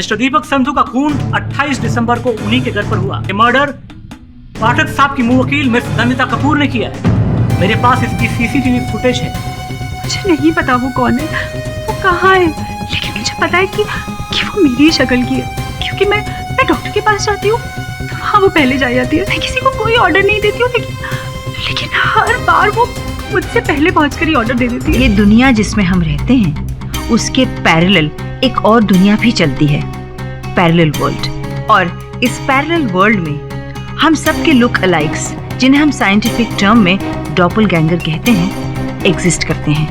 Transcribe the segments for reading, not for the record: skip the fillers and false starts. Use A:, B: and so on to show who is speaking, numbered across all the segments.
A: Mister दीपक संधू का खून 28 दिसंबर को उन्हीं के घर पर हुआ। ये मर्डर पाठक साहब की मुंह वकील मिस नंदिता कपूर ने किया है। मेरे पास इसकी सीसीटीवी फुटेज है।
B: मुझे नहीं पता वो कौन है, वो कहाँ है, लेकिन मुझे पता है कि वो मेरी ही शक्ल की है, क्योंकि मैं डॉक्टर के पास जाती हूँ तो वहाँ वो पहले जा जाती है। मैं किसी को कोई ऑर्डर नहीं देती हूँ, लेकिन हर बार वो मुझसे पहले पहुँचकर ही ऑर्डर दे देती है।
C: ये दुनिया जिसमें हम रहते हैं उसके पैरेलल एक और दुनिया भी चलती है, पैरेलल वर्ल्ड। और इस पैरेलल वर्ल्ड में हम सब के लुक अलाइक्स, जिन्हें हम साइंटिफिक टर्म में डॉपलगैंगर कहते हैं, एग्जिस्ट करते हैं।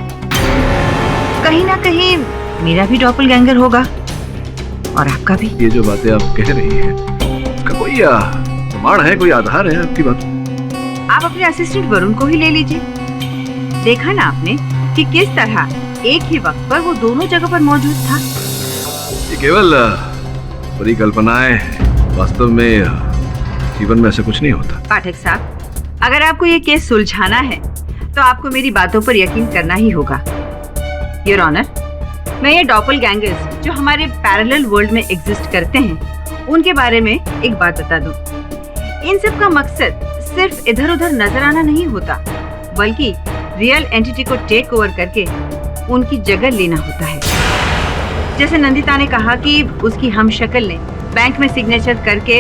C: कहीं ना कहीं मेरा भी डॉपलगैंगर होगा और आपका भी।
D: ये जो बातें आप कह रही हैं, उसका कोई प्रमाण है, कोई आधार है आपकी बात?
C: आप अपने असिस्टेंट वरुण को ही ले लीजिए। देखा ना आपने कि किस तरह एक ही वक्त पर वो दोनों जगह पर मौजूद था।
D: ये केवल परिकल्पनाएं हैं, वास्तव में जीवन में ऐसा कुछ नहीं होता।
C: पाठक साहब, अगर आपको ये केस सुलझाना है तो आपको मेरी बातों पर यकीन करना ही होगा। योर ऑनर, मैं ये डॉपलगैंगर्स जो हमारे पैरेलल वर्ल्ड में एग्जिस्ट करते हैं, उनके बारे में एक बात बता दूं। इन सब का मकसद सिर्फ इधर उधर नजर आना नहीं होता, बल्कि रियल एंटिटी को टेक ओवर करके उनकी जगह लेना होता है। जैसे नंदिता ने कहा कि उसकी हमशक्ल ने बैंक में सिग्नेचर करके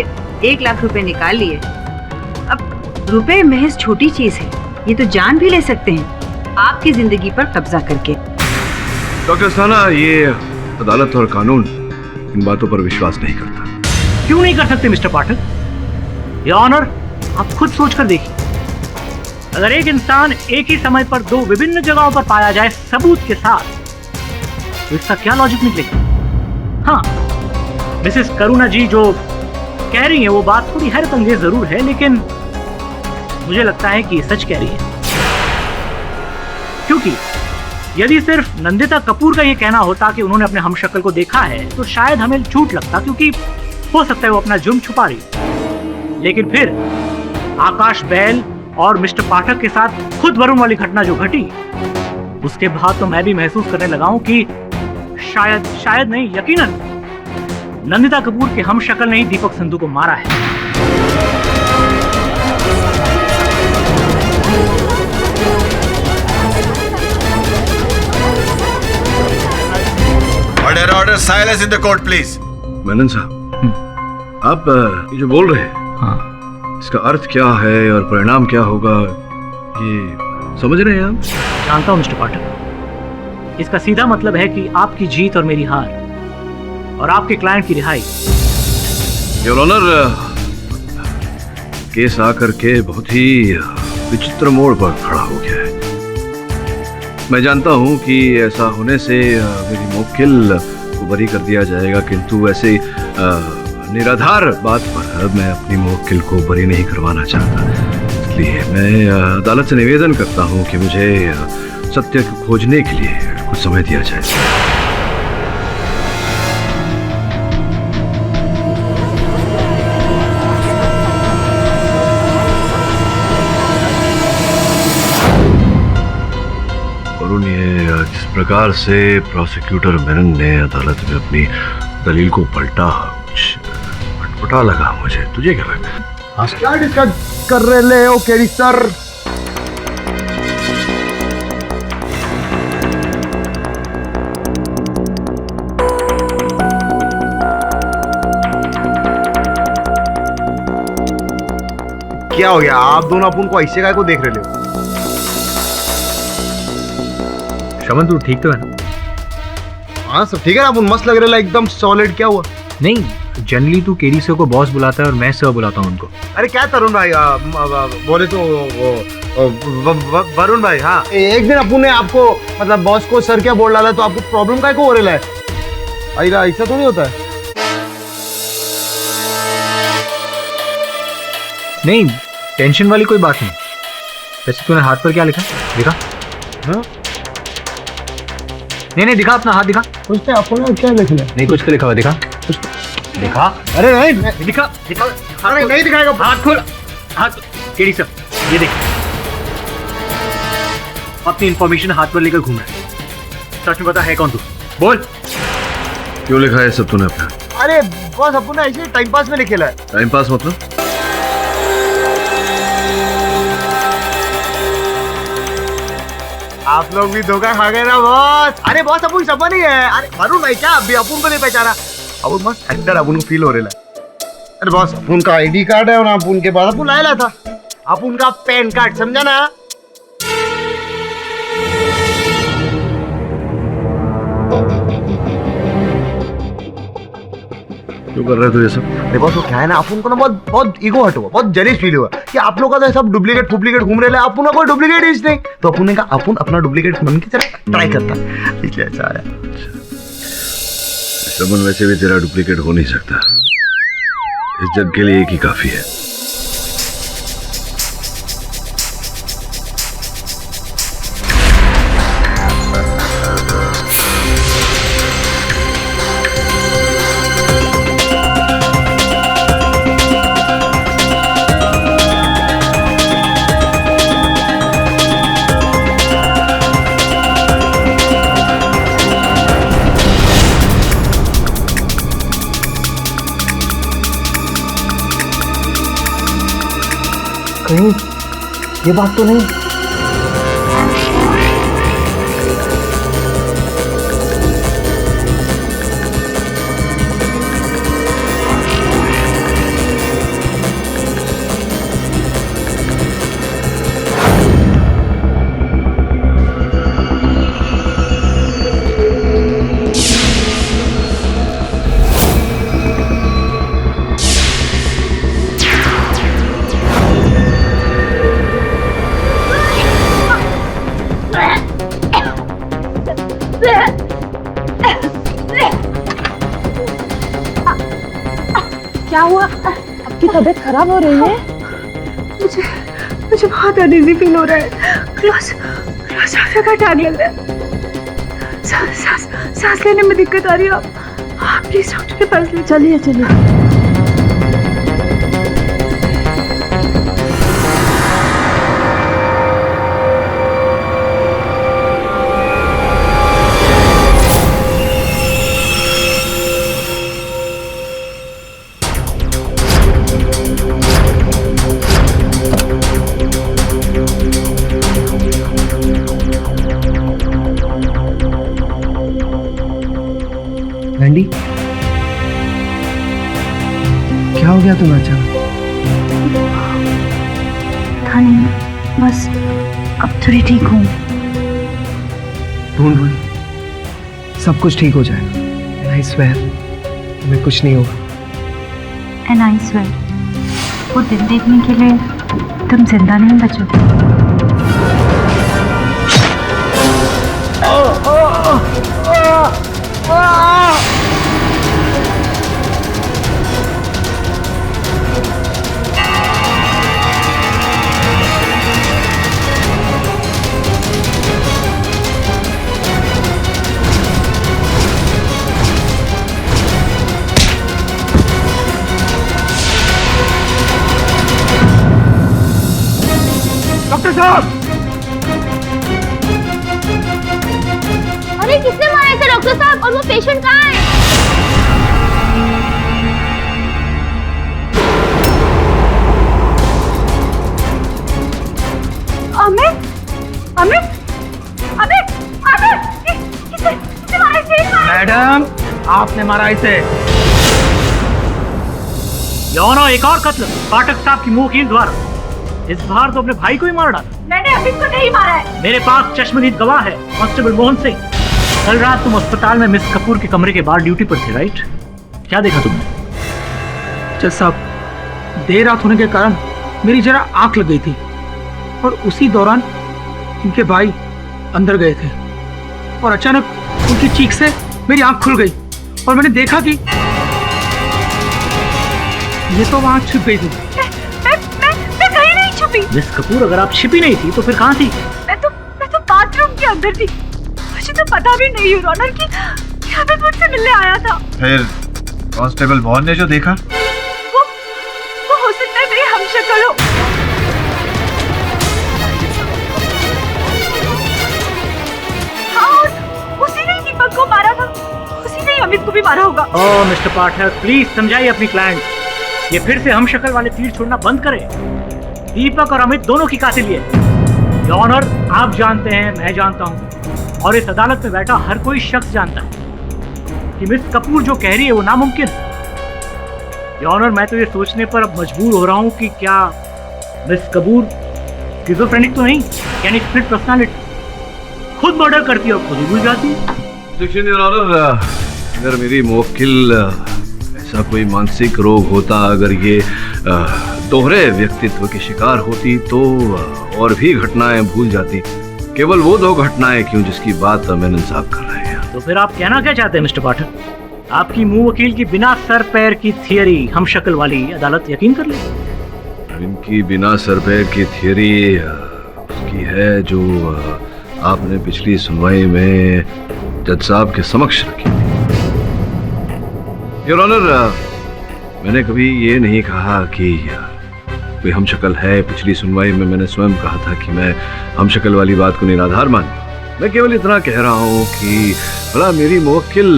C: 1 लाख रुपए निकाल लिए। अब रुपए महज छोटी चीज है, ये तो जान भी ले सकते हैं आपकी जिंदगी पर कब्जा करके।
D: डॉक्टर साना, ये अदालत और कानून इन बातों पर विश्वास नहीं करता।
A: क्यों नहीं कर सकते मिस्टर पाठक? ये ऑनर, आप खुद सोचकर देखिए, अगर एक इंसान एक ही समय पर 2 विभिन्न जगहों पर पाया जाए सबूत के साथ, तो इसका क्या लॉजिक निकलेगा? हाँ, मिसेस करुणा जी जो कह रही हैं वो बात थोड़ी हैरत अंगेज जरूर है, लेकिन मुझे लगता है कि ये सच कह रही है। क्योंकि यदि सिर्फ नंदिता कपूर का ये कहना होता कि उन्होंने अपने हमशक्ल को देखा है, तो शायद हमें झूठ लगता, क्योंकि हो सकता है वो अपना जुर्म छुपा रही। लेकिन फिर आकाश बैल और मिस्टर पाठक के साथ खुद वरुण वाली घटना जो घटी, उसके बाद तो मैं भी महसूस करने लगा हूं कि शायद नहीं, यकीनन नंदिता कपूर के हमशक्ल ने ही दीपक संधू को मारा है।
E: Order, silence in the court, please.
D: Menon साहब, आप ये जो बोल रहे हैं,
A: हाँ,
D: इसका अर्थ क्या है और परिणाम क्या होगा, ये समझ रहे हैं आप?
A: जानता हूं मिस्टर पाठक, इसका सीधा मतलब है कि आपकी जीत और मेरी हार, और आपके क्लाइंट की रिहाई।
D: योर ऑनर, केस आकर के बहुत ही विचित्र मोड़ पर खड़ा हो गया है। मैं जानता हूं कि ऐसा होने से मेरी मुवक्किल को बरी कर दिया जाएगा, किंतु ऐसे निराधार बात पर मैं अपनी मुवक्किल को बरी नहीं करवाना चाहता। इसलिए मैं अदालत से निवेदन करता हूं कि मुझे सत्य को खोजने के लिए कुछ समय दिया जाए। वरुण, ये जिस प्रकार से प्रोसिक्यूटर मेनन ने अदालत में अपनी दलील को पलटा, कुछ अटपटा लगा मुझे। तुझे क्या लगा?
F: क्या डिस्कस कर रहे हो केरी सर? क्या हो गया? आप दोनों अपन को ऐसे काय को देख रहे हो?
G: श्रवण, तू ठीक तो है ना?
F: हाँ सब ठीक है ना, अपन मस्त लग रहे, एकदम सॉलिड। क्या हुआ?
G: नहीं, जनरली तू केरी सर को बॉस बुलाता है और मैं सर बुलाता हूँ उनको।
F: अरे क्या तरुण भाई, बोले तो वरुण भाई। हाँ, एक दिन अपन ने आपको मतलब बॉस को सर क्या बोल डाला, तो आपको प्रॉब्लम काय को हो रहा है? ऐसा तो नहीं होता है।
G: नहीं, टेंशन वाली कोई बात नहीं। वैसे तूने हाथ पर क्या लिखा? दिखा।
F: हाँ?
G: नहीं, दिखा, अपना हाथ दिखा।
F: कुछ तो आपने क्या लिख लिया?
G: नहीं, कुछ तो लिखा हुआ दिखा। कुछ दिखा।
F: अरे नहीं
G: दिखा।
F: अरे नहीं दिखाएगा।
G: हाथ खोल, हाथ। केडी सर, ये देख, अपनी इंफॉर्मेशन हाथ पर लेकर घूम रहा है। सच में बता, है कौन तू? बोल।
D: क्यों लिखा है सब तूने अपना?
F: अरे बॉस अपन ने ऐसे टाइम पास में नहीं खेला है।
D: टाइम पास मतलब?
F: आप लोग भी धोखा खा गए ना बॉस। अरे बॉस अपन सब नहीं है। अरे मालूम नहीं क्या अभी अपन को नहीं पहचाना। अब बॉस अंदर अपन को फील हो रहा है। अरे बॉस अपन का आईडी कार्ड है और अपन के पास अपन लाया था। अपन का पैन कार्ड समझा ना।
D: क्यों कर रहे थे ये सब?
F: देखो तो क्या है ना अपन को ना बहुत बहुत ईगो हट हुआ, बहुत जेलिस फील हुआ कि आप लोग का तो सब डुप्लीकेट फुप्लीकेट घूम रहे हैं, अपन का कोई डुप्लीकेट ही नहीं। तो अपन ने कहा अपन अपना डुप्लीकेट बन के जरा ट्राई करता है, इसलिए ऐसा आया।
D: समन वैसे भी तेरा डुप्लीकेट हो नहीं सकता, इस जग के लिए एक ही काफी है।
F: कहीं ये बात तो नहीं?
B: क्या हुआ? आपकी तबीयत खराब हो रही है? मुझे बहुत अनईजी फील हो रहा है। क्लोज का टाग लग रहा है। सांस लेने में दिक्कत आ रही है। आप प्लीज डॉक्टर के पास ले चलिए।
F: लैंडी, क्या हो गया तुम्हें अचानक?
B: था नहीं, बस अब थोड़ी ठीक हूँ।
F: ढूंढ सब कुछ ठीक हो जाएगा। आई स्वेयर तुम्हें कुछ नहीं होगा।
B: एंड आई स्वेयर वो दिन देखने के लिए तुम जिंदा नहीं बचोगे।
F: डॉक्टर साहब!
H: अरे किसने मारा था डॉक्टर साहब? और वो पेशेंट कहाँ है?
B: अमित किसने मारा इसे?
A: मैडम, आपने मारा इसे। यौनो एक और कत्ल पाठक साहब की मुंह कील द्वारा। इस बार तो अपने भाई को ही मार डाला।
B: मैंने अमित को नहीं मारा है।
A: मेरे पास चश्मदीद गवाह है, कांस्टेबल मोहन सिंह। कल रात तुम अस्पताल में मिस कपूर के कमरे के बाहर ड्यूटी पर थे, राइट? क्या देखा तुमने?
I: जज साहब, देर रात होने के कारण मेरी जरा आंख लग गई थी और उसी दौरान इनके भाई अंदर गए थे और अचानक उनकी चीख से मेरी आंख खुल गई और मैंने देखा कि ये तो वहां छिप गई थी।
B: मैं कहीं नहीं छुपी।
A: मिस कपूर, अगर आप छिपी नहीं थी तो फिर कहाँ थी?
B: मैं तो बाथरूम के अंदर थी। मुझे तो पता भी नहीं योर ऑनर कि अमित मुझसे मिलने आया था।
E: फिर कांस्टेबल मोहन ने जो देखा,
B: वो हो सकता है मेरी हमशक्ल हो। हाँ, उसी ने दीपक को मारा था, उसी ने अमित को भी आ रहा होगा।
A: ओह मिस्टर पाठक, प्लीज समझाइए अपनी क्लाइंट। ये फिर से हम शक्ल वाले तीर छोड़ना बंद करे। दीपक और अमित दोनों की कातिल ये। योर ऑनर, आप जानते हैं, मैं जानता हूँ, और इस अदालत में बैठा हर कोई शख्स जानता है कि मिस कपूर जो कह रही है वो नामुमकिन है। योर ऑनर, मैं तो ये सोचने पर अब मजबूर हो रहा हूँ कि क्या मिस कपूर स्किज़ोफ्रेनिक तो नहीं, यानी स्प्लिट पर्सनालिटी, खुद मर्डर करती है और खुद ही भूल जाती है।
D: देखिए योर ऑनर, अगर मेरी मुवक्किल ऐसा कोई मानसिक रोग होता, अगर ये दोहरे व्यक्तित्व की शिकार होती तो और भी घटनाएं भूल जाती। केवल वो 2 घटनाएं क्यों जिसकी बात मैंने साहब कर रहे हैं।
A: तो फिर आप कहना क्या चाहते हैं मिस्टर पाठक? आपकी मुंह वकील की बिना सर पैर की थियरी हम शक्ल वाली अदालत यकीन कर ले?
D: इनकी बिना सर पैर की थियरी उसकी है जो आपने पिछली सुनवाई में जज साहब के समक्ष रखी। योर ऑनर, मैंने कभी ये नहीं कहा कि कोई हम शक्ल है। पिछली सुनवाई में मैंने स्वयं कहा था कि मैं हम शक्ल वाली बात को निराधार मानता। मैं केवल इतना कह रहा हूँ कि भला मेरी मुवक्किल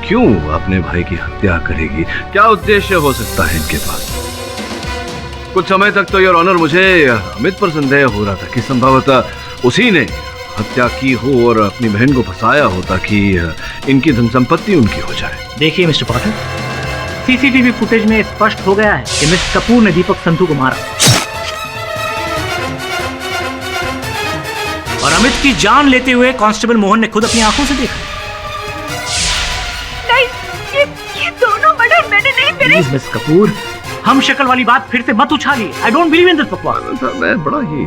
D: क्यों अपने भाई की हत्या करेगी? क्या उद्देश्य हो सकता है इनके पास? कुछ समय तक तो योर ऑनर मुझे अमित पर संदेह हो रहा था कि संभवतः उसी ने हत्या की हो और अपनी बहन को फंसाया हो ताकि इनकी धन संपत्ति उनकी हो जाए।
A: देखिए मिस्टर पाठक, सीसीटीवी फुटेज में स्पष्ट हो गया है कि मिस कपूर ने दीपक संधू को मारा और अमित की जान लेते हुए कांस्टेबल मोहन ने खुद अपनी आंखों से देखा।
B: नहीं, ये दोनों मर्डर मैंने नहीं करे।
A: प्लीज मिस कपूर, हम शक्ल वाली बात फिर से मत उछालिए। I don't believe in this बकवास।
D: मैं बड़ा ही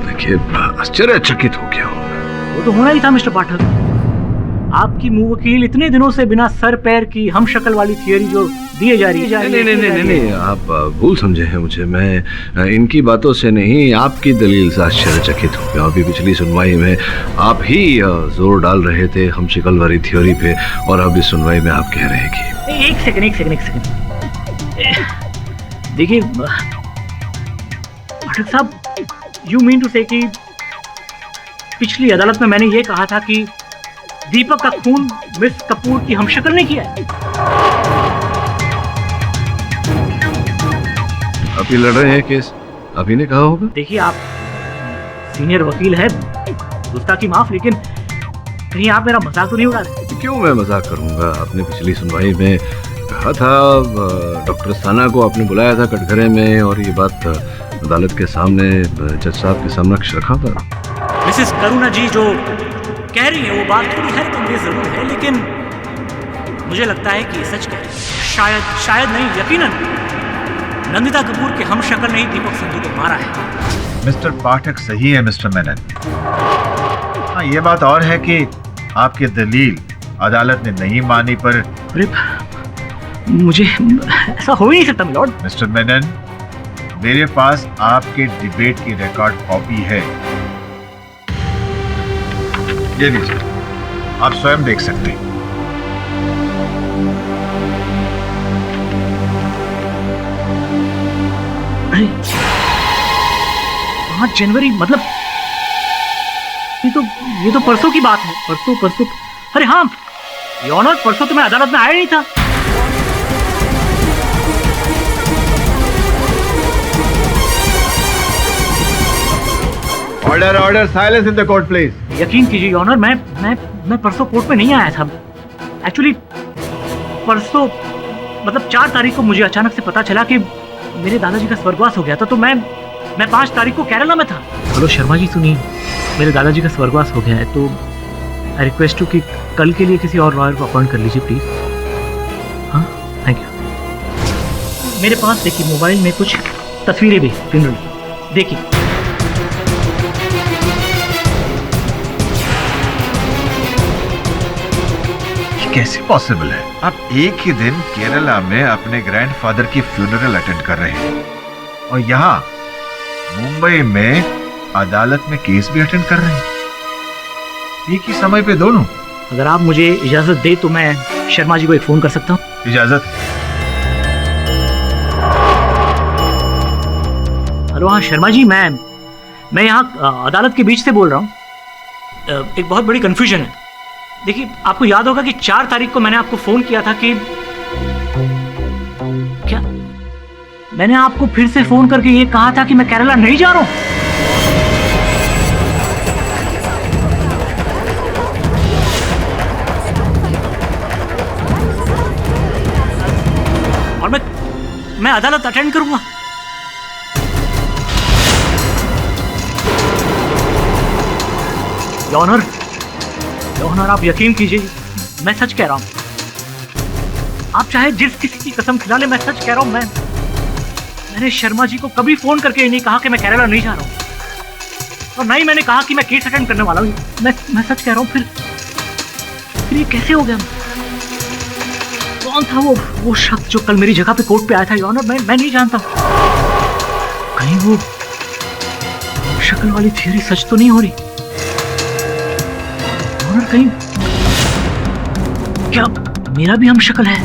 D: देखिए आश्चर्यचकित हो गया हूँ।
A: वो तो होना ही था मिस्टर पाठक। आपकी मुंह वकील इतने दिनों से बिना सर पैर की हम शक्ल वाली थियरी जो दिए जा रही है।
D: नहीं, आप भूल समझे हैं मुझे। मैं इनकी बातों से नहीं, आपकी दलील से आश्चर्यचकित हो गया। अभी पिछली सुनवाई में आप ही जोर डाल रहे थे हम शक्ल वाली थ्योरी पे, और अब इस सुनवाई में आप कह रहे हैं कि
A: एक सेकंड। देखिए पाठक साहब, यू मीन टू से कि पिछली अदालत में मैंने ये कहा था कि दीपक का खून मिस कपूर की हमशक्ल ने किया है।
D: आप ही लड़ रहे हैं केस, आप ही ने कहा होगा।
A: देखिए, आप सीनियर वकील हैं, उसका की माफ, लेकिन कहीं आप मेरा मजाक तो नहीं उड़ा रहे?
D: क्यों मैं मजाक करूंगा? आपने पिछली सुनवाई में कहा था, डॉक्टर साना को आपने बुलाया था कटघरे में, और ये बात अदालत के सामने जज साहब के समक्ष रखा था।
A: मिसेस करुणा जी जो कह रही है वो बात थोड़ी हैरत अंगेज जरूर है, लेकिन मुझे लगता है कि ये सच कह रही है। शायद नहीं, यकीनन नंदिता कपूर के हम शक्ल ने ही दीपक संधू को मारा है।
E: मिस्टर पाठक सही है मिस्टर मेनन। हाँ, ये बात और है कि आपकी दलील अदालत ने नहीं मानी, पर
A: मुझे ऐसा हो ही नहीं सकता मिलॉर्ड।
E: मिस्टर मेनन, मेरे पास आपके डिबेट की रिकॉर्ड कॉपी है, ये लीजिए, आप स्वयं देख सकते हैं।
A: 5 जनवरी, मतलब ये तो परसों की बात है। परसों अरे हाँ योर ऑनर, परसों तो मैं अदालत में आया नहीं था।
E: Order, silence in the court please.
A: यकीन कीजिए योर ऑनर, मैं परसों कोर्ट में नहीं आया था। एक्चुअली परसों मतलब 4 तारीख को मुझे अचानक से पता चला कि मेरे दादाजी का स्वर्गवास हो गया था, तो मैं 5 तारीख को केरला में था। हेलो शर्मा जी, सुनिए, मेरे दादाजी का स्वर्गवास हो गया है, तो आई रिक्वेस्ट यू कि कल के लिए किसी और लॉयर को अपॉइंट कर लीजिए प्लीज। हाँ, थैंक यू। मेरे पास देखिए मोबाइल में कुछ तस्वीरें भी फ्यूनरल, देखिए।
E: कैसे पॉसिबल है? आप एक ही दिन केरला में अपने ग्रैंडफादर की फ्यूनरल अटेंड कर रहे हैं और यहाँ मुंबई में अदालत में केस भी अटेंड कर रहे हैं, एक ही समय पे दोनों।
A: अगर आप मुझे इजाजत दे तो मैं शर्मा जी को एक फोन कर सकता हूँ?
E: इजाजत।
A: हेलो, हाँ शर्मा जी, मैं यहाँ अदालत के बीच से बोल रहा हूँ। एक बहुत बड़ी कंफ्यूजन है। देखिए, आपको याद होगा कि 4 तारीख को मैंने आपको फोन किया था कि क्या मैंने आपको फिर से फोन करके ये कहा था कि मैं केरला नहीं जा रहा हूं। और मैं अदालत अटेंड करूंगा। ऑनर, आप यकीन कीजिए, मैं सच कह रहा हूं। आप चाहे जिस किसी की कसम खिला ले, मैं सच कह रहा हूं। मैंने शर्मा जी को कभी फोन करके नहीं कहा कि मैं केरला नहीं जा रहा हूं, और ना ही मैंने कहा कि मैं केस अटेंड करने वाला हूं। मैं सच कह रहा हूं। फिर ये कैसे हो गया? कौन था वो शख्स जो कल मेरी जगह पे कोर्ट पे आया था? ऑनर, मैं नहीं जानता। कहीं वो शक्ल वाली थियरी सच तो नहीं हो रही? ऑनर, कहीं क्या मेरा भी हम शक्ल है?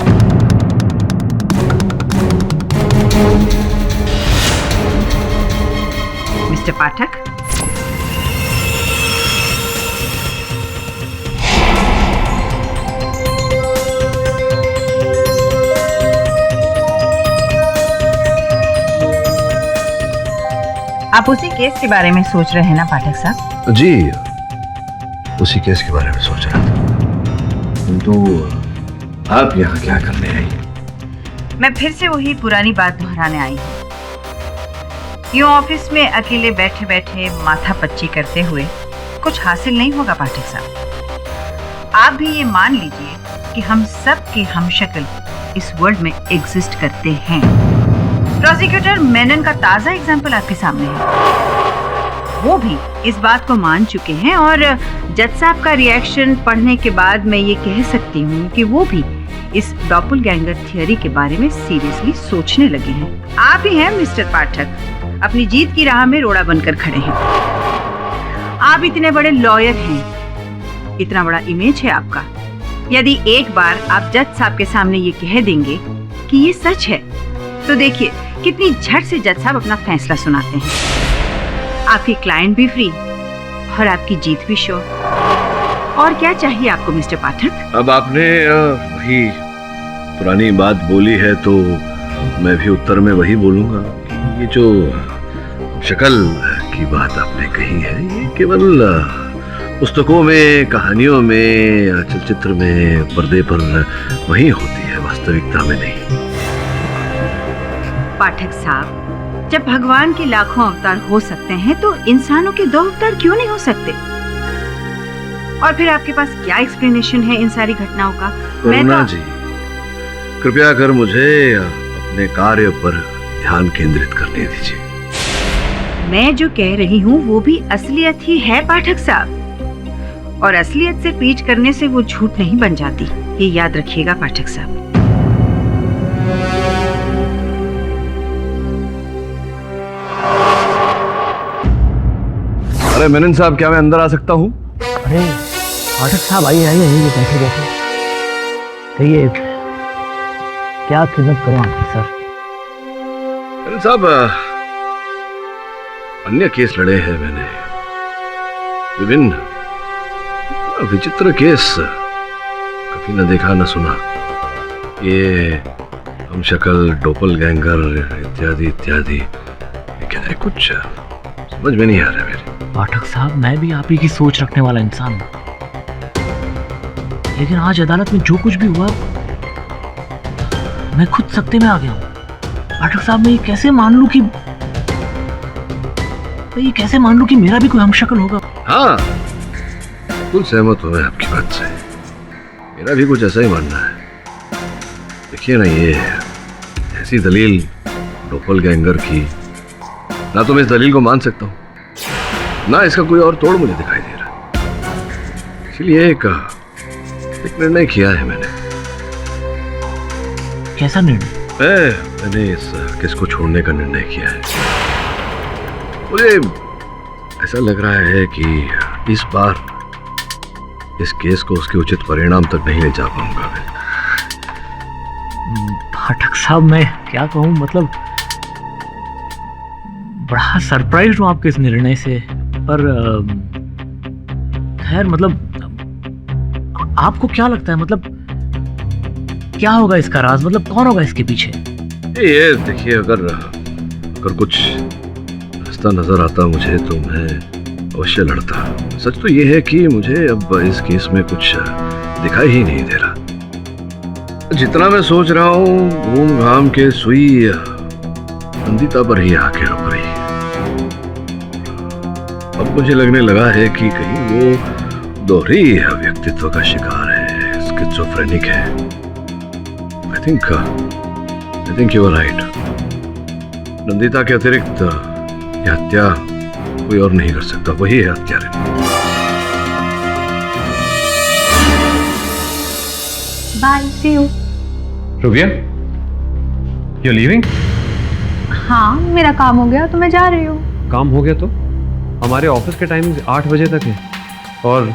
C: मिस्टर पाठक, आप उसी केस के बारे में सोच रहे हैं ना पाठक साहब?
D: जी, उसी केस के बारे में सोच रहा था। तो आप यहाँ क्या करने आई?
C: मैं फिर से वही पुरानी बात दोहराने आई हूँ। यूं ऑफिस में अकेले बैठे बैठे माथा पच्ची करते हुए कुछ हासिल नहीं होगा पाठक साहब। आप भी ये मान लीजिए कि हम सब के हमशक्ल इस वर्ल्ड में एग्जिस्ट करते हैं। प्रोसिक्यूटर मेनन का ताजा एग्जाम्पल आपके सामने है। वो भी इस बात को मान चुके हैं, और जज साहब का रिएक्शन पढ़ने के बाद मैं ये कह सकती हूँ कि वो भी इस डॉपलगैंगर थियरी के बारे में सीरियसली सोचने लगे हैं। आप ही हैं मिस्टर पाठक, अपनी जीत की राह में रोड़ा बनकर खड़े हैं। आप इतने बड़े लॉयर हैं, इतना बड़ा इमेज है आपका। यदि एक बार आप जज साहब के सामने ये कह देंगे कि ये सच है, तो देखिए कितनी झट से जज साहब अपना फैसला सुनाते हैं। आपकी क्लाइंट भी फ्री और आपकी जीत भी श्योर। और क्या चाहिए आपको मिस्टर पाठक?
D: अब आपने वही पुरानी बात बोली है, तो मैं भी उत्तर में वही बोलूंगा कि ये जो शक्ल की बात आपने कही है, ये केवल पुस्तकों में, कहानियों में या चलचित्र में, पर्दे पर वही होती है, वास्तविकता में नहीं।
C: पाठक साहब, जब भगवान के लाखों अवतार हो सकते हैं, तो इंसानों के 2 अवतार क्यों नहीं हो सकते? और फिर आपके पास क्या एक्सप्लेनेशन है इन सारी घटनाओं का?
D: करुणा जी, कृपया कर मुझे अपने कार्य पर ध्यान केंद्रित करने दीजिए।
C: मैं जो कह रही हूँ वो भी असलियत ही है पाठक साहब, और असलियत से पीछ करने से वो झूठ नहीं बन जाती, ये याद रखिएगा पाठक साहब।
D: अरे मेनन साहब, क्या मैं अंदर आ सकता हूँ?
A: अरे पाठक साहब, आइए बैठे बैठे। कहिए, क्या खिदमत करूं आपकी? सर,
D: मेनन साहब, अन्य केस लड़े हैं मैंने, विभिन्न विचित्र केस, कभी न देखा न सुना। ये हम शक्ल, डॉपलगैंगर इत्यादि इत्यादि, लेकिन है कुछ समझ में नहीं आ रहा मेरे।
A: पाठक साहब, मैं भी आप ही की सोच रखने वाला इंसान हूं, लेकिन आज अदालत में जो कुछ भी हुआ, मैं खुद सख्ते में आ गया हूं। पाठक साहब, मैं ये कैसे मान लूं कि मेरा भी कोई हमशक्ल होगा?
D: हाँ, बिल्कुल सहमत हूं मैं आपकी बात से। मेरा भी कुछ ऐसा ही मानना है। देखिए ना, ये ऐसी दलील डॉपलगैंगर की, ना तो मैं इस दलील को मान सकता हूँ, ना इसका कोई और तोड़ मुझे दिखाई दे रहा। इसलिए एक निर्णय किया है मैंने।
A: कैसा निर्णय?
D: मैंने इस केस को छोड़ने का निर्णय किया है। मुझे ऐसा लग रहा है कि इस बार इस केस को उसके उचित परिणाम तक नहीं ले जा पाऊंगा मैं।
A: पाठक साहब, मैं क्या कहूँ, मतलब बड़ा सरप्राइज हूँ आपके इस निर्णय से, पर खैर, मतलब आपको क्या लगता है, मतलब क्या होगा इसका राज, मतलब कौन होगा इसके पीछे?
D: ये देखिए, अगर कुछ रास्ता नजर आता मुझे तो मैं अवश्य लड़ता। सच तो ये है कि मुझे अब इस केस में कुछ दिखाई ही नहीं दे रहा। जितना मैं सोच रहा हूँ घूम घाम के सुई नंदिता पर ही आके रुक रही है। अब मुझे लगने लगा है कि कहीं वो दोहरी व्यक्तित्व का शिकार है, स्किज़ोफ्रेनिक है। I think you are right. Nandita के अतिरिक्त यह हत्या कोई और नहीं कर सकता, वही है हत्यारे।
B: Bye, see you.
G: Rubia, you leaving?
B: हाँ, मेरा काम हो गया तो मैं जा रही हूँ।
G: काम हो गया तो? हमारे ऑफिस के टाइमिंग 8 बजे तक है और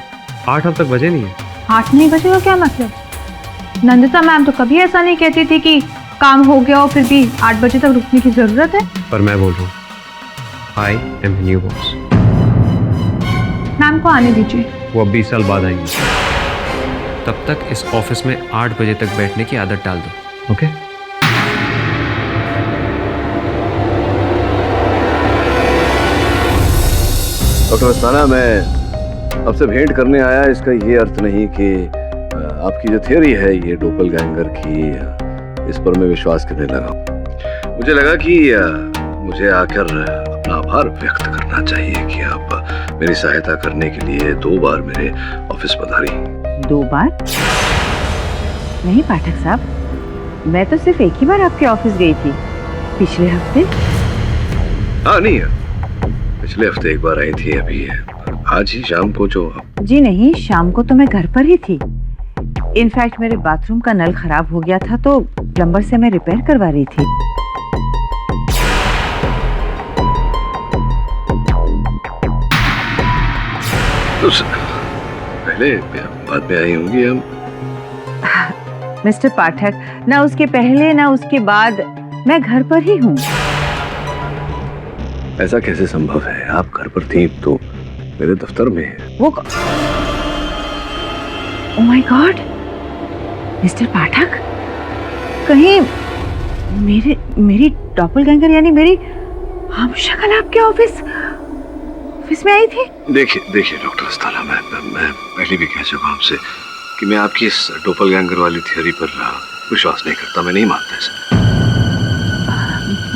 G: 8 अब तक बजे नहीं है। 8 नहीं बजेगा क्या मतलब? नंदिता मैम तो कभी ऐसा नहीं कहती थी कि काम हो गया और फिर भी 8 बजे तक रुकने की जरूरत है। पर मैं बोल रहा हूँ, I am new boss.
B: Ma'am को आने दीजिए।
G: वो अब 20 साल बाद आएंगे। तब तक इस ऑफिस में 8 बजे तक बैठने की आदत डाल दो, ओके?
D: डॉक्टर अस्थाना, मैं आपसे भेंट करने आया। इसका ये अर्थ नहीं कि आपकी जो थ्योरी है ये डोपलगैंगर की, इस पर मैं विश्वास करने लगा। मुझे लगा कि मुझे आकर अपना आभार व्यक्त करना चाहिए कि आप मेरी सहायता करने के लिए 2 बार मेरे ऑफिस पधारी।
C: 2 बार? नहीं पाठक साहब, मैं तो सिर्फ एक ही बार आपके ऑफिस गई थी, पिछले हफ्ते।
D: हाँ नहीं, पिछले हफ्ते एक बार आई थी, अभी आज ही शाम को जो।
C: जी नहीं, शाम को तो मैं घर पर ही थी। इनफैक्ट मेरे बाथरूम का नल खराब हो गया था तो प्लम्बर से मैं रिपेयर करवा रही थी।
D: तो पहले बाद में आई होंगी हम।
C: मिस्टर पाठक, ना उसके पहले ना उसके बाद मैं घर पर ही हूँ।
D: ऐसा कैसे संभव है? आप घर पर थी तो मेरे दफ्तर में।
C: वो ओह माय गॉड, मिस्टर पाठक, कहीं मेरी डॉपलगैंगर यानी मेरी हमशक्ल आपके ऑफिस में आई थी?
D: देखिए डॉक्टर अस्थाना, मैं पहले भी कह चुका आपसे कि मैं आपकी इस डोपलगैंगर वाली थ्योरी पर विश्वास नहीं करता, मैं नहीं मानता इसे।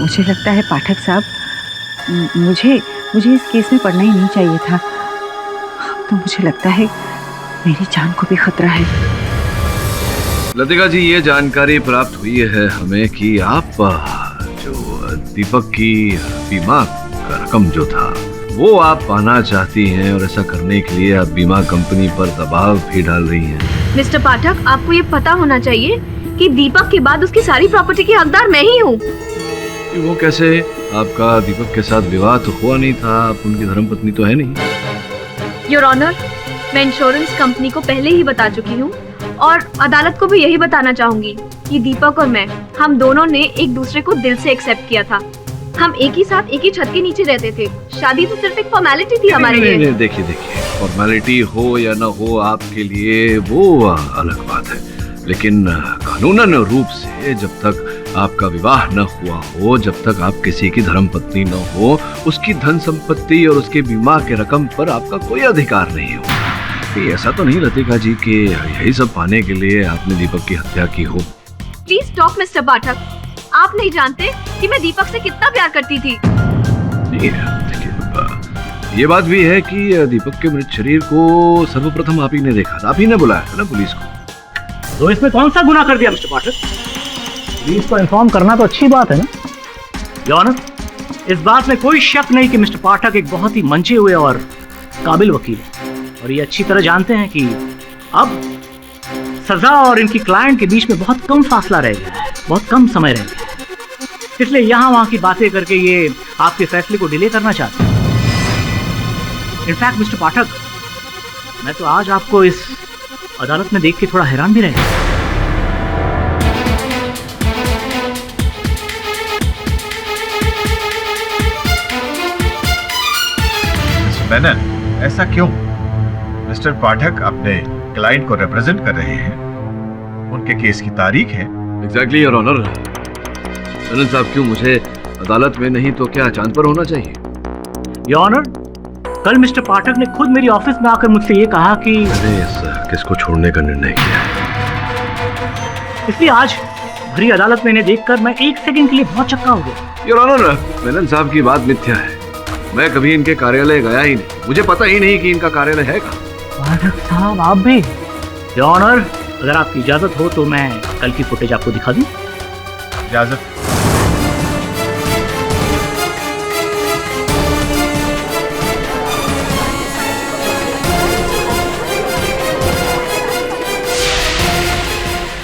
C: मुझे लगता है पाठक साहब, मुझे इस केस में पढ़ना ही नहीं चाहिए था। तो मुझे लगता है मेरी जान को भी खतरा है।
D: लतिका जी, ये जानकारी प्राप्त हुई है हमें कि आप जो दीपक की बीमा का रकम जो था वो आप पाना चाहती हैं, और ऐसा करने के लिए आप बीमा कंपनी पर दबाव भी डाल रही हैं।
H: मिस्टर पाठक, आपको ये पता होना चाहिए कि दीपक के बाद उसकी सारी प्रॉपर्टी की हकदार मैं ही हूँ।
D: वो कैसे? आपका दीपक के साथ विवाह तो हुआ नहीं था, आप उनकी धर्मपत्नी तो है नहीं।
H: योर ऑनर, मैं इंश्योरेंस कंपनी को पहले ही बता चुकी हूँ और अदालत को भी यही बताना चाहूंगी कि दीपक और मैं, हम दोनों ने एक दूसरे को दिल से एक्सेप्ट किया था। हम एक ही साथ एक ही छत के नीचे रहते थे। शादी तो सिर्फ एक फॉर्मेलिटी थी हमारे लिए।
D: नहीं, देखिए फॉर्मेलिटी हो या ना हो आपके लिए वो अलग बात है, लेकिन कानूनन रूप से जब तक आपका विवाह न हुआ हो, जब तक आप किसी की धर्मपत्नी न हो, उसकी धन संपत्ति और उसके बीमा के रकम पर आपका कोई अधिकार नहीं हो। ऐसा तो नहीं लतिका जी कि यही सब पाने के लिए आपने दीपक की हत्या की हो।
H: प्लीज स्टॉप मिस्टर पाठक, आप नहीं जानते कि मैं दीपक से कितना प्यार करती थी।
D: देखिए, ये बात भी है कि दीपक के मृत शरीर को सर्वप्रथम आप ही ने देखा था, आप ही ने बुलाया था ना पुलिस को।
A: तो इसमें कौन सा गुनाह कर दिया मिस्टर पाठक? पुलिस को इन्फॉर्म करना तो अच्छी बात है ना। योर ऑनर, इस बात में कोई शक नहीं कि मिस्टर पाठक एक बहुत ही मंचे हुए और काबिल वकील है, और ये अच्छी तरह जानते हैं कि अब सजा और इनकी क्लाइंट के बीच में बहुत कम फासला रह गया है, बहुत कम समय रह गया है। इसलिए यहाँ वहाँ की बातें करके ये आपके फैसले को डिले करना चाहते हैं। इनफैक्ट मिस्टर पाठक, मैं तो आज आपको इस अदालत में देख के थोड़ा हैरान भी रह गया।
E: मेनन, ऐसा क्यों? मिस्टर पाठक अपने क्लाइंट को रिप्रेजेंट कर रहे हैं, उनके केस की तारीख है।
D: Exactly your honour. मेनन साहब क्यों, मुझे अदालत में नहीं तो क्या चांद पर होना चाहिए?
A: योर ऑनर, कल मिस्टर पाठक ने खुद मेरी ऑफिस में आकर मुझसे ये कहा कि
D: मैंने इस केस को छोड़ने का निर्णय किया है।
A: इसलिए आज भरी अदालत में इन्हें देखकर मैं एक सेकंड के लिए बहुत चक्का हो गया।
D: योर ऑनर, मेनन साहब की बात मिथ्या है। मैं कभी इनके कार्यालय गया ही नहीं, मुझे पता ही नहीं कि इनका कार्यालय है कहाँ।
A: पाठक साहब आप भी? योर ऑनर, अगर आपकी इजाजत हो तो मैं कल की फुटेज आपको दिखा दूं।
E: इजाजत।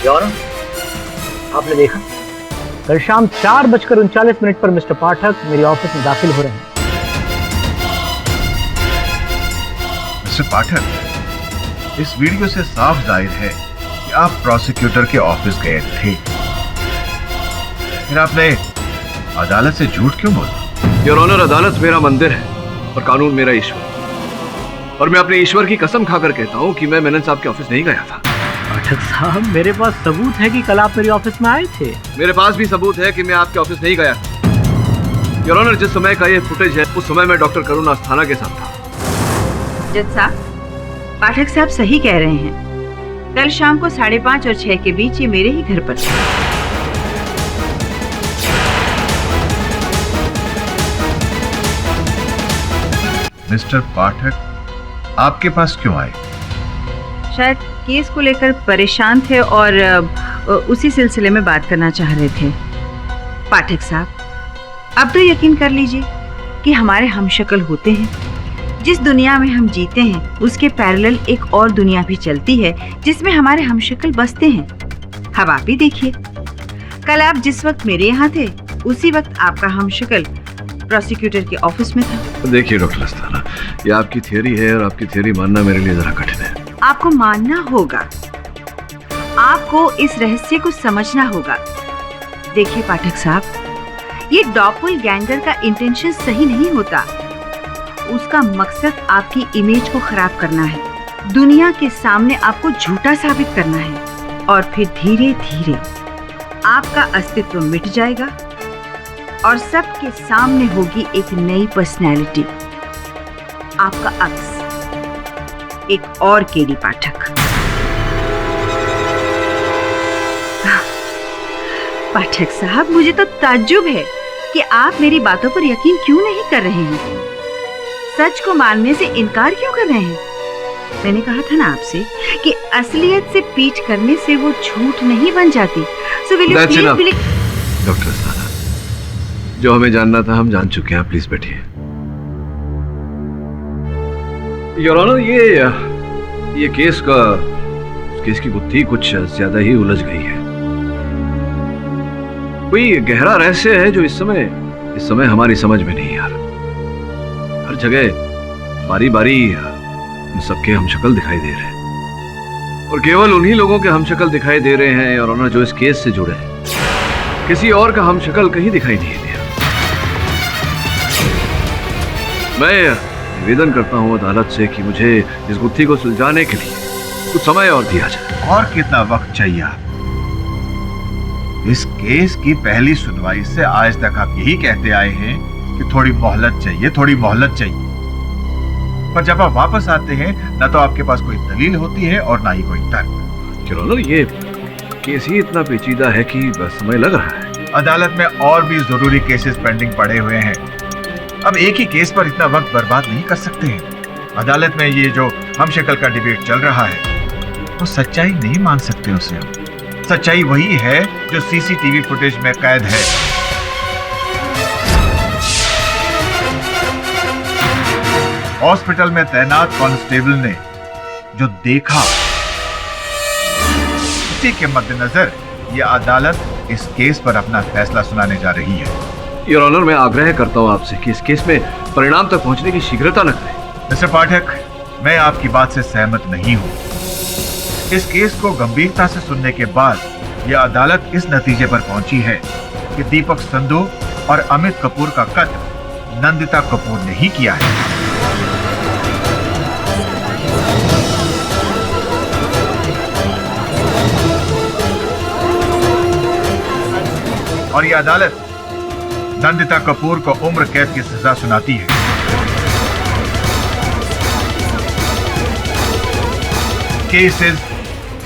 A: योर ऑनर, आपने देखा कल शाम 4:39 पर मिस्टर पाठक मेरी ऑफिस में दाखिल हो रहे हैं।
E: मिस्टर पाठक, इस वीडियो से साफ जाहिर है कि आप प्रोसिक्यूटर के ऑफिस गए थे, फिर आपने अदालत से झूठ क्यों बोला?
D: योर ऑनर, अदालत मेरा मंदिर है और कानून मेरा ईश्वर, और मैं अपने ईश्वर की कसम खाकर कहता हूँ कि मैं मेनन साहब के ऑफिस नहीं गया था।
A: पाठक साहब, मेरे पास सबूत है कि कल आप मेरी ऑफिस में आए थे।
D: मेरे पास भी सबूत है कि मैं आपके ऑफिस नहीं गया था। योर ऑनर, जिस समय का ये फुटेज है उस समय मैं डॉक्टर करुण अस्थाना के साथ था।
C: जज साहब, पाठक साहब सही कह रहे हैं। कल शाम को 5:30 और 6 के बीच ये मेरे ही घर पर थे।
E: मिस्टर पाठक आपके पास क्यों आए?
C: शायद केस को लेकर परेशान थे और उसी सिलसिले में बात करना चाह रहे थे। पाठक साहब, अब तो यकीन कर लीजिए कि हमारे हमशक्ल होते हैं। जिस दुनिया में हम जीते हैं उसके पैरेलल एक और दुनिया भी चलती है जिसमें हमारे हमशक्ल बसते हैं। अब आप ही देखिए, कल आप जिस वक्त मेरे यहाँ थे उसी वक्त आपका हमशक्ल प्रोसिक्यूटर के ऑफिस में था।
D: देखिए डॉक्टर अस्थाना, ये आपकी थियरी है और आपकी थियरी मानना मेरे लिए जरा कठिन है।
C: आपको मानना होगा, आपको इस रहस्य को समझना होगा। देखिए पाठक साहब, ये डॉपलगैंगर का इंटेंशन सही नहीं होता। उसका मकसद आपकी इमेज को खराब करना है, दुनिया के सामने आपको झूठा साबित करना है, और फिर धीरे धीरे आपका अस्तित्व मिट जाएगा और सबके सामने होगी एक नई पर्सनैलिटी, आपका अक्स, एक और केडी पाठक। पाठक साहब, मुझे तो ताज्जुब है कि आप मेरी बातों पर यकीन क्यों नहीं कर रहे हैं, सच को मानने से इनकार क्यों कर रहे हैं। मैंने कहा था ना आपसे कि असलियत से पीठ करने से वो झूठ नहीं बन जाती। So will you please believe...
D: doctor Asthana, जो हमें जानना था हम जान चुके हैं, प्लीज बैठिए। योर ऑनर, ये केस की गुत्थी कुछ ज्यादा ही उलझ गई है। कोई गहरा रहस्य है जो इस समय हमारी समझ में नहीं आ रहा। हर जगह बारी बारी सबके हमशक्ल दिखाई दे रहे हैं, और केवल उन्हीं लोगों के हमशक्ल दिखाई दे रहे हैं और ऑनर जो इस केस से जुड़े हैं। किसी और का हमशक्ल कहीं दिखाई नहीं दे रहा। मैं निवेदन करता हूं अदालत से कि मुझे इस गुत्थी को सुलझाने के लिए कुछ समय और दिया जाए।
E: और कितना वक्त चाहिए आपको? इस केस की पहली सुनवाई से आज तक आप यही कहते आए हैं कि थोड़ी मोहलत चाहिए, थोड़ी मोहलत चाहिए, पर जब आप वापस आते हैं ना तो आपके पास कोई दलील होती है और ना ही कोई तर्क।
D: चलो, ये केस ही इतना पेचीदा है कि बस समय लग रहा है।
E: अदालत में और भी जरूरी केसेस पेंडिंग पड़े हुए हैं। अब एक ही केस पर इतना वक्त बर्बाद नहीं कर सकते हैं। अदालत में ये जो हमशक्ल का डिबेट चल रहा है वो सच्चाई नहीं मान सकते उसे हम। सच्चाई वही है जो सीसीटीवी फुटेज में कैद है। हॉस्पिटल में तैनात कांस्टेबल ने जो देखा उसी के मद्देनजर यह अदालत इस केस पर अपना फैसला सुनाने जा रही है।
D: योर ऑनर, मैं आग्रह करता हूं आपसे कि इस केस में परिणाम तक पहुंचने की शीघ्रता न करें।
E: मिस्टर पाठक, मैं आपकी बात से सहमत नहीं हूं। इस केस को गंभीरता से सुनने के बाद यह अदालत इस नतीजे पर पहुंची है कि दीपक संधू और अमित कपूर का कत्ल नंदिता कपूर ने ही किया है। और ये अदालत नंदिता कपूर को उम्र कैद की सजा सुनाती है। Case is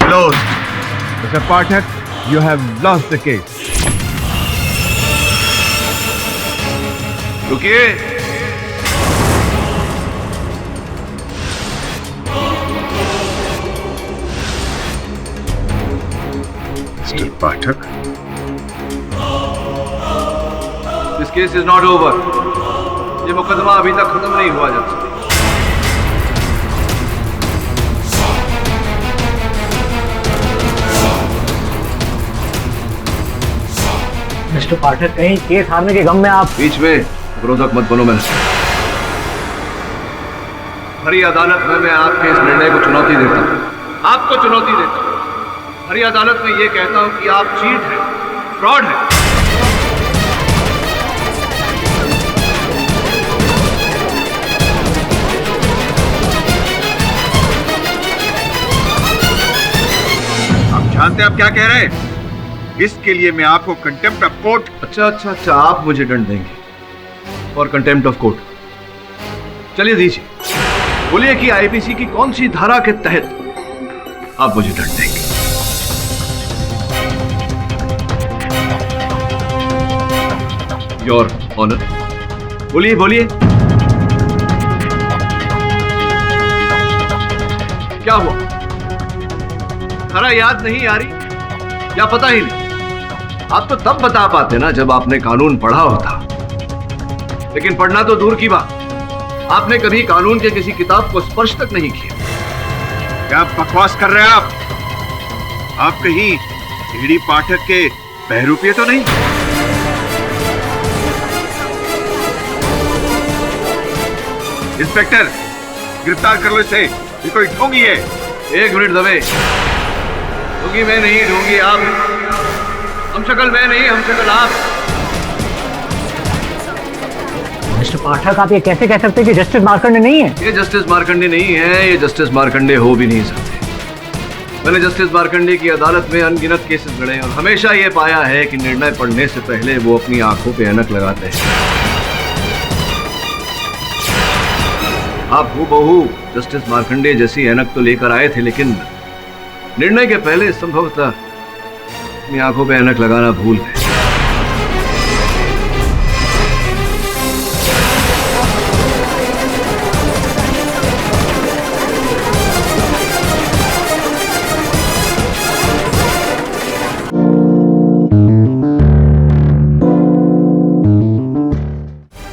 E: closed.
D: Mr. Pathak, you have lost the case. रुकिए।
E: Mister Pathak,
D: This case is not over. ये मुकदमा अभी तक खत्म नहीं हुआ जज।
A: मिस्टर पाठक, कहीं केस हारने के गम में आप
D: बीच में विरोधक मत बनो। मैं हरी अदालत में मैं आपके इस निर्णय को चुनौती देता हूं, आपको चुनौती देता हूं। हरी अदालत में ये कहता हूं कि आप चीट हैं, फ्रॉड हैं।
E: आप जानते हैं आप क्या कह रहे हैं? इसके लिए मैं आपको कंटेम्प्ट ऑफ कोर्ट।
D: अच्छा, आप मुझे दंड देंगे और कंटेम्प्ट ऑफ कोर्ट। चलिए दीजिए, बोलिए कि आईपीसी की कौन सी धारा के तहत आप मुझे दंड देंगे? योर ऑनर, बोलिए। क्या हुआ? धारा याद नहीं आ रही या पता ही नहीं? आप तो तब बता पाते ना जब आपने कानून पढ़ा होता, लेकिन पढ़ना तो दूर की बात, आपने कभी कानून के किसी किताब को स्पर्श तक नहीं किया।
E: क्या बकवास कर रहे हैं आप? आप कहीं ईडी पाठक के बहरूपीय तो नहीं? इंस्पेक्टर, गिरफ्तार कर लो इसे। ये कोई ढोंगी है।
D: एक मिनट दबे। ढोंगी मैं नहीं, ढोंगी आप। हमशक्ल मैं नहीं, हमशक्ल आप।
A: मिस्टर पाठक, आप ये कैसे कह सकते हैं कि जस्टिस मार्कंडे नहीं है?
D: ये जस्टिस मार्कंडे नहीं है, ये जस्टिस मार्कंडे हो भी नहीं सकते। मैंने जस्टिस मार्कंडे की अदालत में अनगिनत केसेस लड़े और हमेशा ये पाया है कि निर्णय पढ़ने से पहले वो अपनी आंखों पे ऐनक लगाते हैं। आप हूबहू जस्टिस मार्कंडे जैसी ऐनक तो लेकर आए थे, लेकिन निर्णय के पहले संभवतः अपनी आंखों पे ऐनक लगाना भूल गए।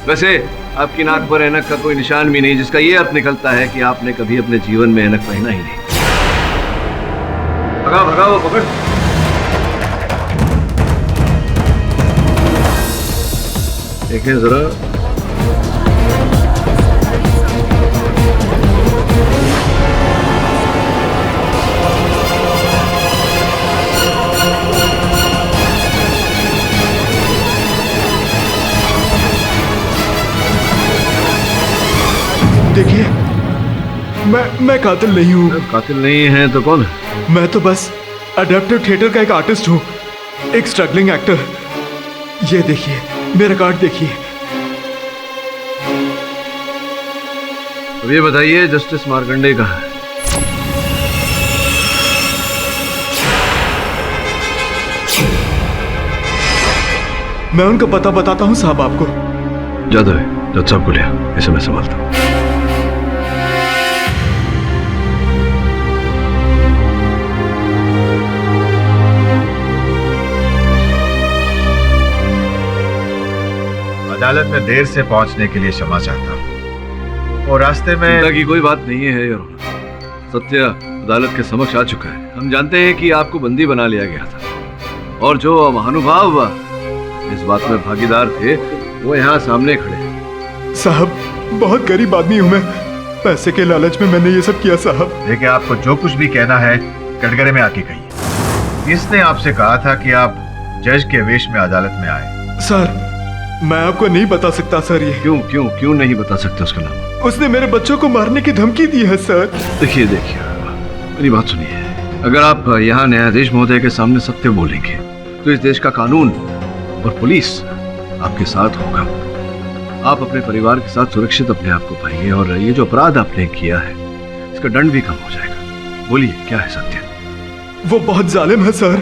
D: वैसे आपकी नाक पर ऐनक का कोई निशान भी नहीं, जिसका ये अर्थ निकलता है कि आपने कभी अपने जीवन में ऐनक पहना ही नहीं। भगा वो पकड़। देखें जरा।
J: देखिए, मैं कातिल नहीं हूँ।
D: कातिल नहीं है तो कौन है?
J: मैं तो बस अडैप्टिव थिएटर का एक आर्टिस्ट हूँ, एक स्ट्रगलिंग एक्टर। ये देखिए, मेरा कार्ड देखिए।
D: अब ये बताइए, जस्टिस मार्कंडे कहाँ है?
J: मैं उनका पता बताता हूँ साहब आपको।
D: जादव है, जज साहब को लिया, इसे मैं संभालता हूँ।
E: अदालत में देर से पहुंचने के लिए क्षमा चाहता हूं और रास्ते में
D: चिंता की कोई बात नहीं है योर ऑनर। सत्य अदालत के समक्ष आ चुका है। हम जानते हैं कि आपको बंदी बना लिया गया था और जो महानुभाव इस बात में भागीदार थे वो यहाँ सामने खड़े हैं।
J: साहब, बहुत गरीब आदमी हूँ मैं। पैसे के लालच में मैंने ये सब किया साहब।
E: देखिए, आपको जो कुछ भी कहना है कटघरे में आके कहिए। इसने आपसे कहा था कि आप जज के वेश में अदालत में आए।
J: सर, मैं आपको नहीं बता सकता सर। ये
D: क्यों नहीं बता सकते उसका नाम?
J: उसने मेरे बच्चों को मारने की धमकी दी है सर।
D: देखिए मेरी बात सुनिए। अगर आप यहाँ न्यायाधीश महोदय के सामने सत्य बोलेंगे तो इस देश का कानून और पुलिस आपके साथ होगा। आप अपने परिवार के साथ सुरक्षित अपने आप को पाएंगे और ये जो अपराध आपने किया है इसका दंड भी कम हो जाएगा। बोलिए क्या है सत्य?
J: वो बहुत जालिम है सर,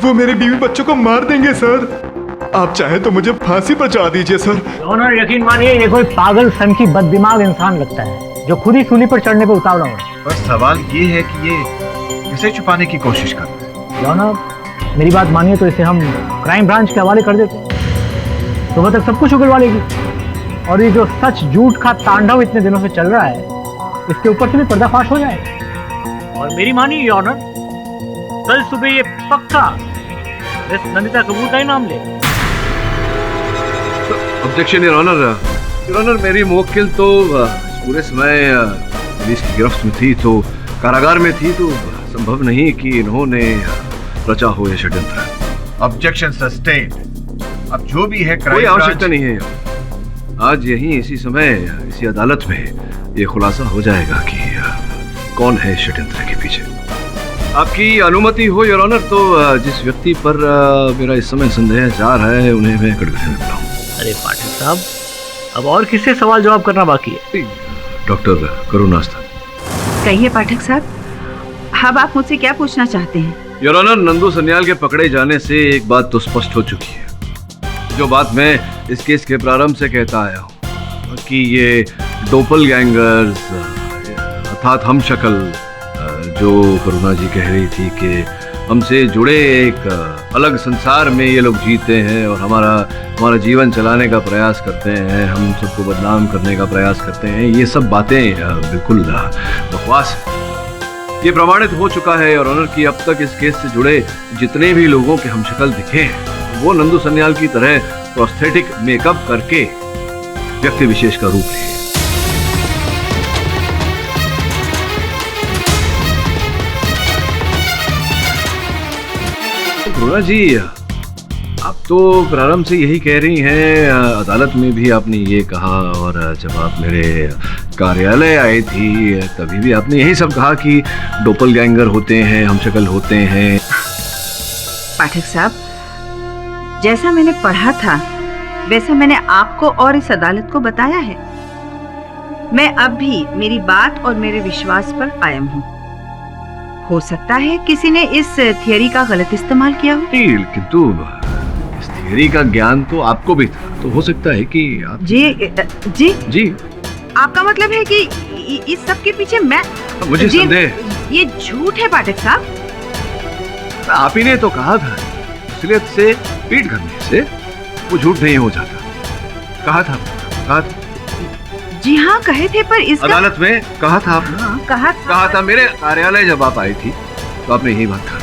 J: वो मेरे बीवी बच्चों को मार देंगे सर। आप चाहे तो मुझे फांसी पर चढ़ा दीजिए सर।
A: ऑनर यकीन मानिए ये कोई पागल सनकी बददिमाग इंसान लगता है जो खुद ही सूली पर चढ़ने पर उतावला हो।
E: बस सवाल ये है कि ये किसे छुपाने की कोशिश कर रहा है।
A: ऑनर मेरी बात मानिए तो इसे हम क्राइम ब्रांच के हवाले कर देते, सुबह तक सब कुछ उगलवा लेगी। और ये जो सच झूठ का तांडव इतने दिनों से चल रहा है इसके ऊपर से भी पर्दाफाश हो जाएगा। और मेरी मानिए ऑनर, कल सुबह ये पक्का इस नंदिता कपूर का ही नाम ले।
D: Objection your honour. Your honour मेरी मुवक्किल तो पूरे समय पुलिस की गिरफ्त में थी, तो कारागार में थी, तो संभव नहीं कि इन्होंने रचा हो ये षड्यंत्र।
E: Objection sustained. अब जो भी है
D: कोई आवश्यकता नहीं है। आज यहीं इसी समय इसी अदालत में ये खुलासा हो जाएगा कि कौन है षड्यंत्र के पीछे। आपकी अनुमति हो योर ऑनर तो जिस व्यक्ति पर मेरा इस समय संदेह जा रहा है उन्हें मैं कटघरे में बुलाऊं।
A: अरे पाठक साहब, अब और किससे सवाल जवाब करना बाकी है?
D: डॉक्टर करुणास्थान।
C: कहिए पाठक साहब, अब आप मुझसे क्या पूछना चाहते हैं?
D: योर ऑनर, नंदू सन्याल के पकड़े जाने से एक बात तो स्पष्ट हो चुकी है, जो बात मैं इस केस के प्रारंभ से कहता आया हूँ कि ये डोपलगैंगर्स अर्थात हम शक्ल जो करुणा जी कह रही थी कि हमसे जुड़े एक अलग संसार में ये लोग जीते हैं और हमारा जीवन चलाने का प्रयास करते हैं, हम सबको बदनाम करने का प्रयास करते हैं, ये सब बातें बिल्कुल बकवास है। ये प्रमाणित हो चुका है और ऑनर की अब तक इस केस से जुड़े जितने भी लोगों के हम शक्ल दिखे हैं वो नंदू सन्याल की तरह प्रोस्थेटिक मेकअप करके व्यक्ति विशेष का रूप लिए। करुणा जी, आप तो प्रारंभ से यही कह रही हैं, अदालत में भी आपने ये कहा और जब आप मेरे कार्यालय आई थी तभी भी आपने यही सब कहा कि डोपलगैंगर होते हैं, हम शक्ल होते हैं।
C: पाठक साहब, जैसा मैंने पढ़ा था वैसा मैंने आपको और इस अदालत को बताया है। मैं अब भी मेरी बात और मेरे विश्वास पर कायम हूँ। हो सकता है किसी ने इस थियरी का गलत इस्तेमाल किया हो।
D: किंतु इस थियरी का ज्ञान तो आपको भी था, तो हो सकता है कि आप...
C: जी आपका मतलब है कि इस सब के पीछे मैं...
D: मुझे संदेह,
C: ये झूठ है पाठक साहब।
D: आप ही ने तो कहा था असलियत से पीट करने से वो झूठ नहीं हो जाता। कहा था
C: जी हाँ कहे थे, पर इस
D: अदालत में कहा था आपने।
C: हाँ,
D: कहा था मेरे कार्यालय जब आप आई थी तो आपने यही बात कहा।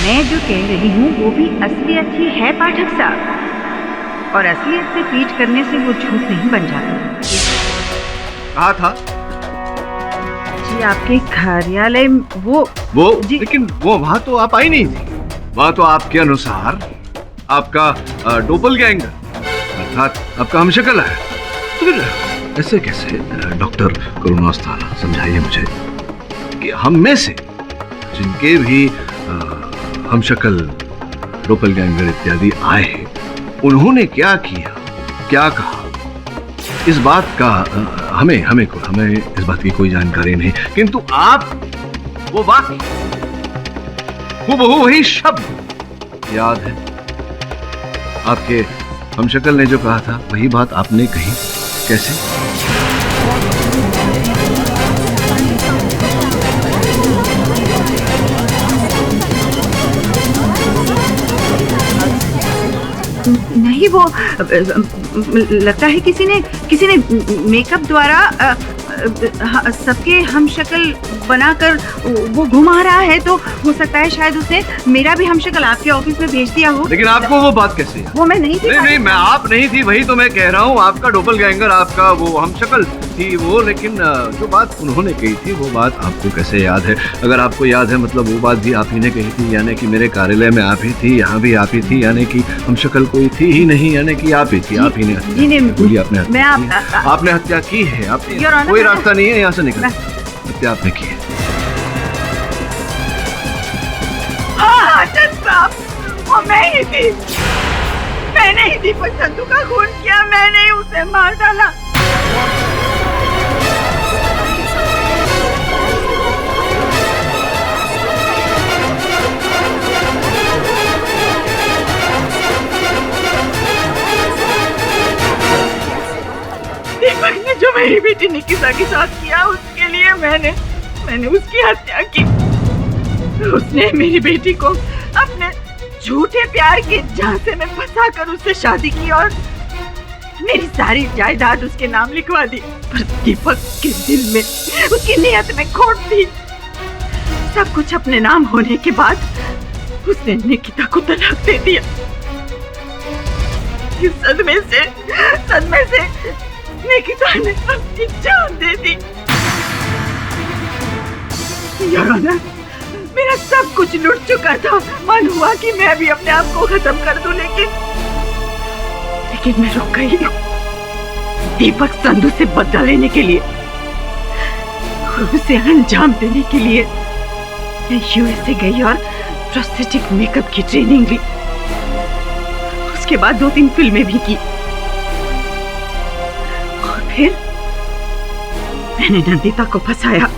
C: मैं जो कह रही हूँ वो भी असलियत ही है पाठक साहब, और असलियत से पीट करने से वो झूठ नहीं बन जाता।
D: कहा था
C: जी आपके कार्यालय वो
D: लेकिन वो वहाँ तो आप आई नहीं थी। वहाँ तो आपके अनुसार आपका डोपलगैंगर अर्थात आपका हमशक्ल है। तो फिर ऐसे कैसे डॉक्टर करुणास्थान, समझाइए मुझे कि हम में से जिनके भी हमशक्ल डोपलगैंगर इत्यादि आए उन्होंने क्या किया, क्या कहा, इस बात का हमें इस बात की कोई जानकारी नहीं। किंतु आप वो वाक्य हूबहू वही शब्द याद है। आपके हमशक्ल ने जो कहा था वही बात आपने कही। कैसे?
C: नहीं, वो लगता है किसी ने मेकअप द्वारा सबके हमशक्ल बनाकर वो घुमा रहा है, तो हो सकता है शायद उसने मेरा भी हमशक्ल आपके ऑफिस में भेज दिया हो।
D: लेकिन आपको वो बात कैसे?
C: वो मैं नहीं थी।
D: नहीं, मैं आप नहीं थी, वही तो मैं कह रहा हूँ। आपका डोपलगैंगर, आपका वो हमशक्ल थी वो, लेकिन जो बात उन्होंने कही थी वो बात आपको कैसे याद है? अगर आपको याद है मतलब वो बात भी आप ही ने कही थी, यानी कि मेरे कार्यालय में आप ही थी, यहाँ भी आप ही थी, यानी कि हमशक्ल कोई थी ही नहीं, यानी कि आप ही थी। आप ही ने आपने हत्या की है। आपने कोई रास्ता नहीं है यहाँ से निकलने, हत्या आपने की है।
B: हाँ, वो मैं ही थी। मैं
C: मैंने ही दीपक संधू का खून किया, मैंने ही उसे मार डाला। दीपक ने जो मेरी बेटी निकिता के साथ किया, उसके लिए मैंने उसकी हत्या की। उसने मेरी बेटी को अपने झूठे प्यार के झांसे में फंसाकर उससे शादी की और मेरी सारी जायदाद उसके नाम लिखवा दी। पर दीपक के दिल में, उसकी नीयत में खोट थी। सब कुछ अपने नाम होने के बाद उसने निकिता को तलाक दे दिया। इस सदमे से निकिता ने अपनी जान दे दी। योर ऑनर, मेरा सब कुछ लुट चुका था। मन हुआ कि मैं भी अपने आप को खत्म कर दूं, लेकिन मैं रुक गई दीपक संधू से बदला लेने के लिए और उसे अंजाम देने के लिए। मैं यूएसए गई और प्रोस्थेटिक मेकअप की ट्रेनिंग ली। उसके बाद 2-3 फिल्में भी की और फिर मैंने नंदिता को फंसाया।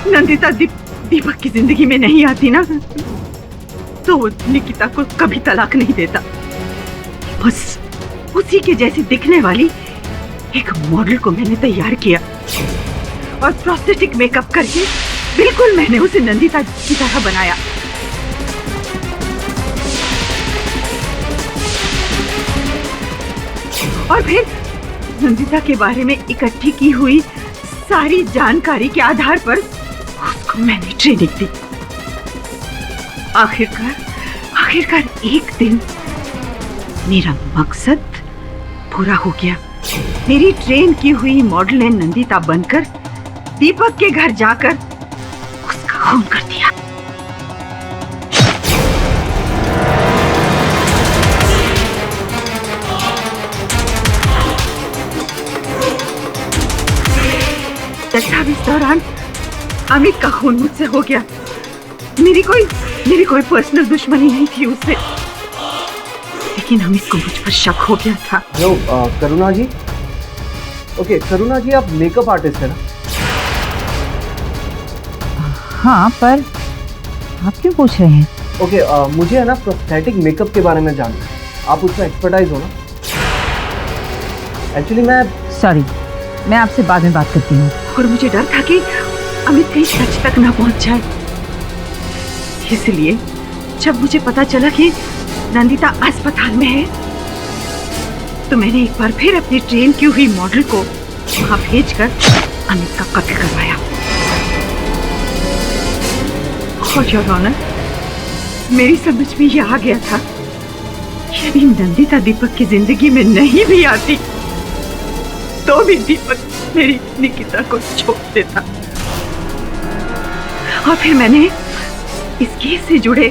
C: नंदिता दीपक की जिंदगी में नहीं आती ना, तो वो निकिता को कभी तलाक नहीं देता। बस उसी के जैसी दिखने वाली एक मॉडल को मैंने तैयार किया और प्रोस्थेटिक मेकअप करके बिल्कुल मैंने उसे नंदिता की तरह बनाया। और फिर नंदिता के बारे में इकट्ठी की हुई सारी जानकारी के आधार पर उसको मैंने ट्रेनिंग दी। आखिरकार एक दिन मेरा मकसद पूरा हो गया। मेरी ट्रेन की हुई मॉडल ने नंदिता बनकर दीपक के घर जाकर उसका खून कर दिया। इस दौरान अमित का खून मुझसे हो गया। मेरी कोई पर्सनल दुश्मनी नहीं थी उससे, लेकिन अमित को मुझ पर शक हो गया था।
K: करुणा जी, ओके करुणा जी, आप मेकअप आर्टिस्ट है ना?
C: हाँ, पर आप क्यों पूछ रहे हैं?
K: ओके, मुझे है ना प्रोस्थेटिक मेकअप के बारे में जानना है। आप उसमें एक्सपर्टाइज हो ना? एक्चुअली
C: सॉरी, मैं आपसे बाद में बात करती हूँ। और मुझे डर था कि अमित कहीं सच तक ना पहुंच जाए, इसलिए जब मुझे पता चला कि नंदिता अस्पताल में है, तो मैंने एक बार फिर अपनी ट्रेन की हुई मॉडल को वहां भेजकर अमित का कत्ल करवाया। और योर ऑनर, मेरी समझ में यह आ गया था, यदि नंदिता दीपक की जिंदगी में नहीं भी आती, तो भी दीपक मेरी निकिता को छोड़ देता। और फिर मैंने इस केस से जुड़े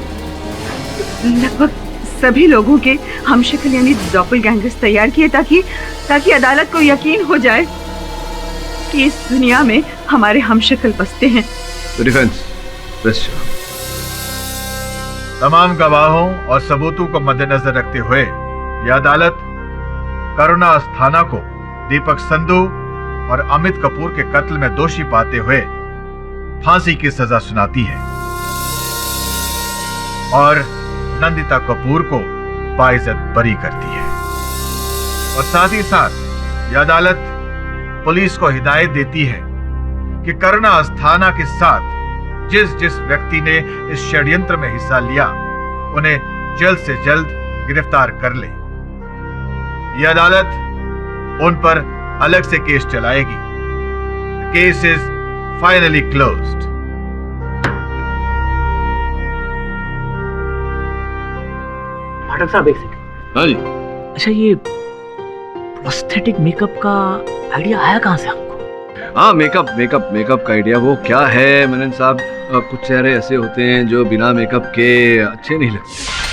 C: लगभग सभी लोगों के हमशक्ल यानी डॉपलगैंगर्स तैयार किए, ताकि अदालत को यकीन हो जाए कि इस दुनिया में हमारे हमशक्ल बसते हैं।
E: तमाम गवाहों और सबूतों को मद्देनजर रखते हुए यह अदालत करुणा अस्थाना को दीपक संधू और अमित कपूर के कत्ल में दोषी पाते हुए फांसी की सजा सुनाती है और नंदिता कपूर को बाइज्जत बरी करती है। और साथ ही साथ यह अदालत पुलिस को हिदायत देती है कि करुणा अस्थाना के साथ जिस व्यक्ति ने इस षड्यंत्र में हिस्सा लिया, उन्हें जल्द से जल्द गिरफ्तार कर ले। यह अदालत उन पर अलग से केस चलाएगी। Case is finally closed.
A: Pathak साहब, एक सेकंड।
D: हाँ जी।
A: अच्छा, ये प्रोस्थेटिक मेकअप का आइडिया आया कहाँ से आपको?
D: हाँ, मेकअप का आइडिया वो क्या है मनन साहब, कुछ चेहरे ऐसे होते हैं जो बिना मेकअप के अच्छे नहीं लगते।